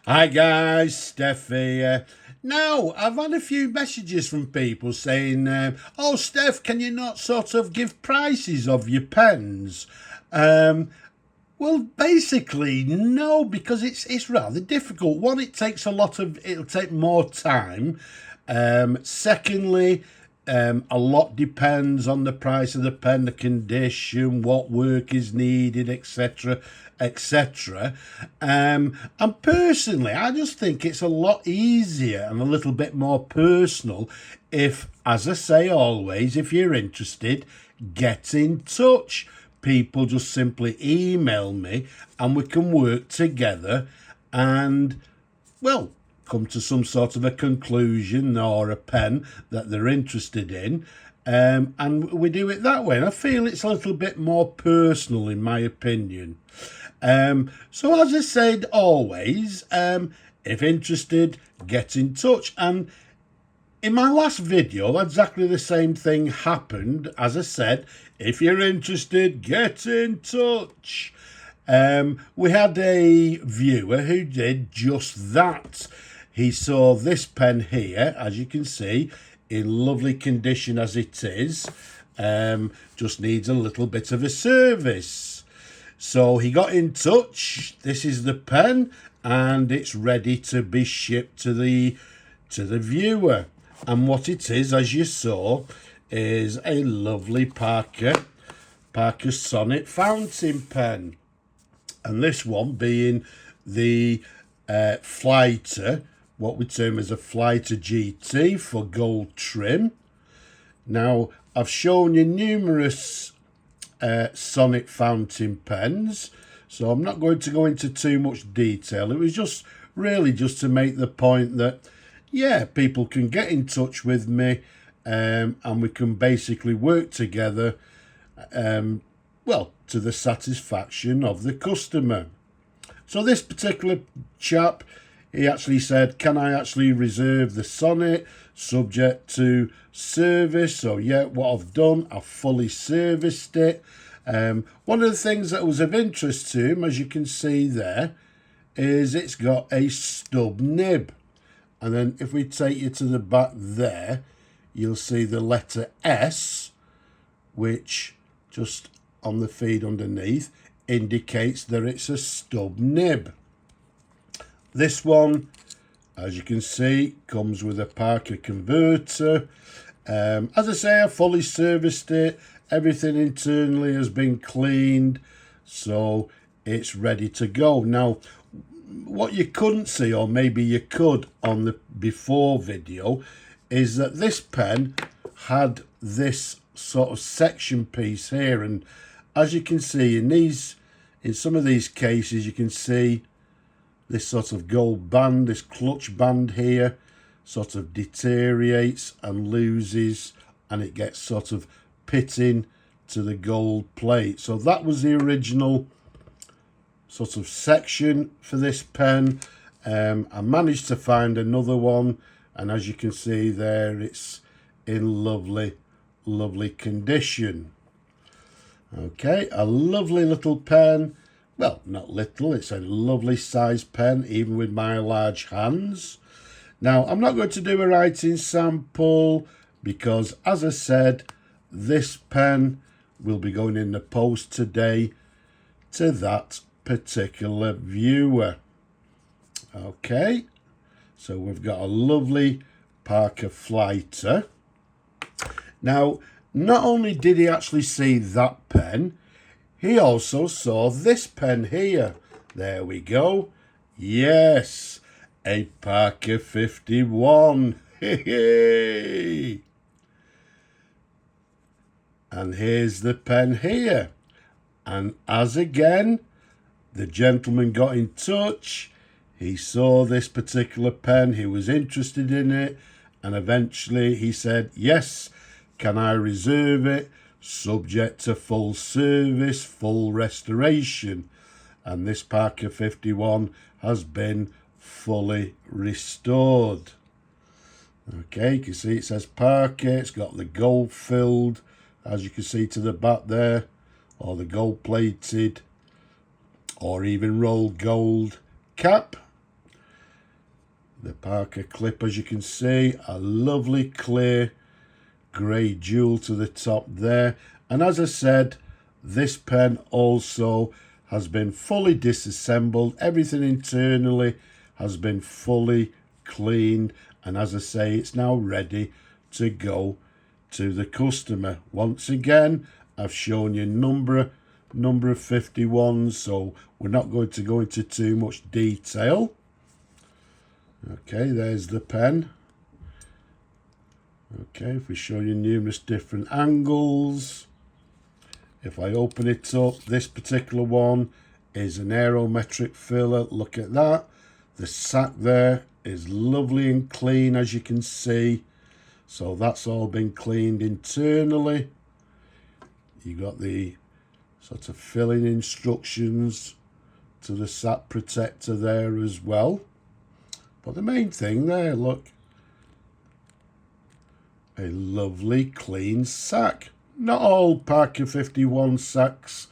Hi guys, Steph here. Now, I've had a few messages from people saying, oh Steph, can you not sort of give prices of your pens? Um, well, basically, no, because it's rather difficult. One, it'll take more time. Secondly, a lot depends on the price of the pen, the condition, what work is needed, etc., etc. And personally, I just think it's a lot easier and a little bit more personal if, as I say always, if you're interested, get in touch. People just simply email me and we can work together and, well, come to some sort of a conclusion or a pen that they're interested in. And we do it that way. And I feel it's a little bit more personal, in my opinion. So, as I said, always, if interested, get in touch. And in my last video, exactly the same thing happened. As I said, if you're interested, get in touch. We had a viewer who did just that. He saw this pen here, as you can see, in lovely condition as it is. Just needs a little bit of a service. So he got in touch. This is the pen, and it's ready to be shipped to the viewer. And what it is, as you saw, is a lovely Parker Sonnet fountain pen. And this one being the Flighter, what we term as a Flighter GT for gold trim. Now, I've shown you numerous Sonnet fountain pens, so I'm not going to go into too much detail. It was just really just to make the point that, yeah, people can get in touch with me and we can basically work together, well, to the satisfaction of the customer. So this particular chap, he actually said, can I actually reserve the Sonnet subject to service? So yeah, what I've done, I've fully serviced it. One of the things that was of interest to him, as you can see there, is it's got a stub nib. And then if we take you to the back there, you'll see the letter S, which just on the feed underneath indicates that it's a stub nib. This one, as you can see, comes with a Parker converter. As I say, I fully serviced it. Everything internally has been cleaned, so it's ready to go. Now, what you couldn't see, or maybe you could on the before video, is that this pen had this sort of section piece here, and as you can see in some of these cases, you can see this sort of gold band, this clutch band here, sort of deteriorates and loses, and it gets sort of pitting to the gold plate. So that was the original sort of section for this pen. I managed to find another one, and as you can see there, it's in lovely condition. Okay, a lovely little pen. Well, not little, it's a lovely size pen, even with my large hands. Now, I'm not going to do a writing sample because, as I said, this pen will be going in the post today to that particular viewer. Okay, so we've got a lovely Parker Flighter. Now, not only did he actually see that pen, he also saw this pen here. There we go. Yes, a Parker 51. Hey. And here's the pen here. And as again, the gentleman got in touch. He saw this particular pen. He was interested in it. And eventually he said, yes, can I reserve it? Subject to full service, full restoration. And this Parker 51 has been fully restored. Okay, you can see it says Parker. It's got the gold filled, as you can see to the back there, or the gold plated, or even rolled gold cap. The Parker clip, as you can see, a lovely clear grey jewel to the top there. And as I said, this pen also has been fully disassembled. Everything internally has been fully cleaned. And as I say, it's now ready to go to the customer. Once again, I've shown you number of 51s, so we're not going to go into too much detail. Okay, there's the pen. Okay, if we show you numerous different angles. If I open it up, this particular one is an aerometric filler. Look at that. The sack there is lovely and clean, as you can see. So that's all been cleaned internally. You got the sort of filling instructions to the sack protector there as well. But the main thing there, look, a lovely clean sack. Not all Parker 51 sacks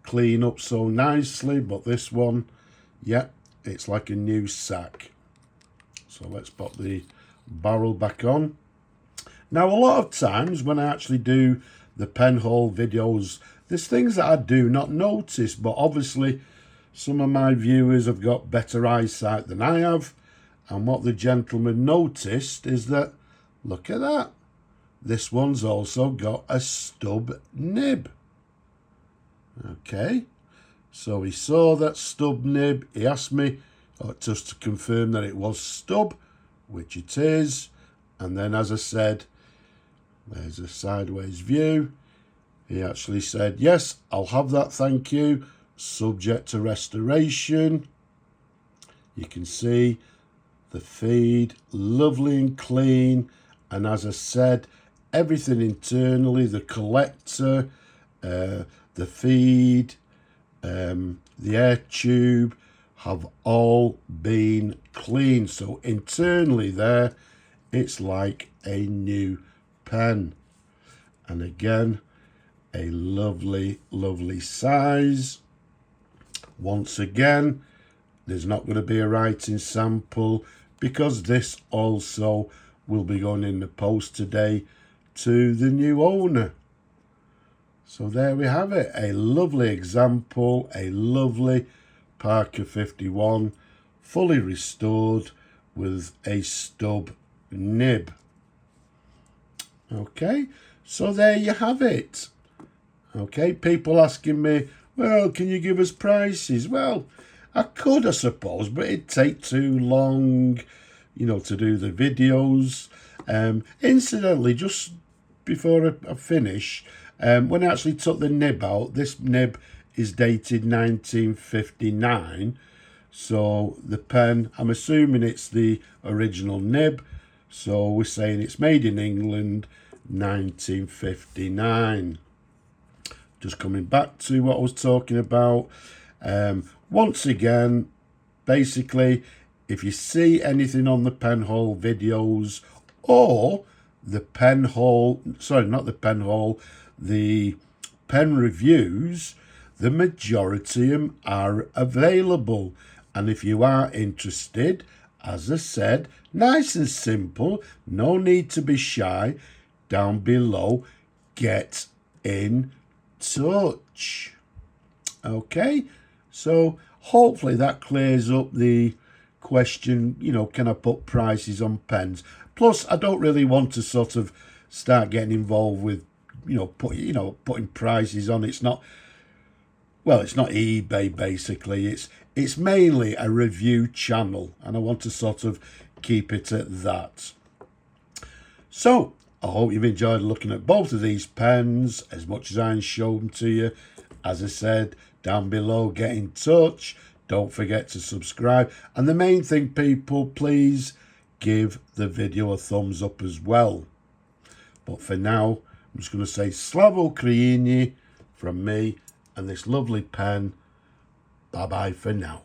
clean up so nicely, but this one, yeah, it's like a new sack. So let's pop the barrel back on. Now, a lot of times when I actually do the penhole videos, there's things that I do not notice, but obviously some of my viewers have got better eyesight than I have. And what the gentleman noticed is that, look at that, this one's also got a stub nib. Okay, so he saw that stub nib. He asked me just to confirm that it was stub, which it is. And then, as I said, there's a sideways view. He actually said, yes, I'll have that, thank you, subject to restoration. You can see the feed, lovely and clean. And as I said, everything internally, the collector, the feed, the air tube, have all been clean. So internally there, it's like a new pen. And again, a lovely, lovely size. Once again, there's not going to be a writing sample because this also will be going in the post today to the new owner. So there we have it, a lovely example, a lovely Parker 51, fully restored with a stub nib. Okay, so there you have it. Okay, people asking me, well, can you give us prices? Well, I could, I suppose, but it'd take too long, you know, to do the videos. Incidentally, just before I finish, when I actually took the nib out, this nib is dated 1959. So the pen, I'm assuming it's the original nib. So we're saying it's made in England, 1959. Just coming back to what I was talking about. Once again, basically, if you see anything on the penhole videos or the penhole, sorry, not the penhole, the pen reviews, the majority of them are available. And if you are interested, as I said, nice and simple, no need to be shy, down below, get in touch. Okay, so hopefully that clears up the question, you know, can I put prices on pens? Plus, I don't really want to sort of start getting involved with, putting prices on. It's not, well, it's not eBay basically. It's mainly a review channel, and I want to sort of keep it at that. So I hope you've enjoyed looking at both of these pens as much as I showed them to you. As I said, down below, get in touch. Don't forget to subscribe. And the main thing, people, please give the video a thumbs up as well. But for now, I'm just going to say Slavo Ukraini from me and this lovely pen. Bye-bye for now.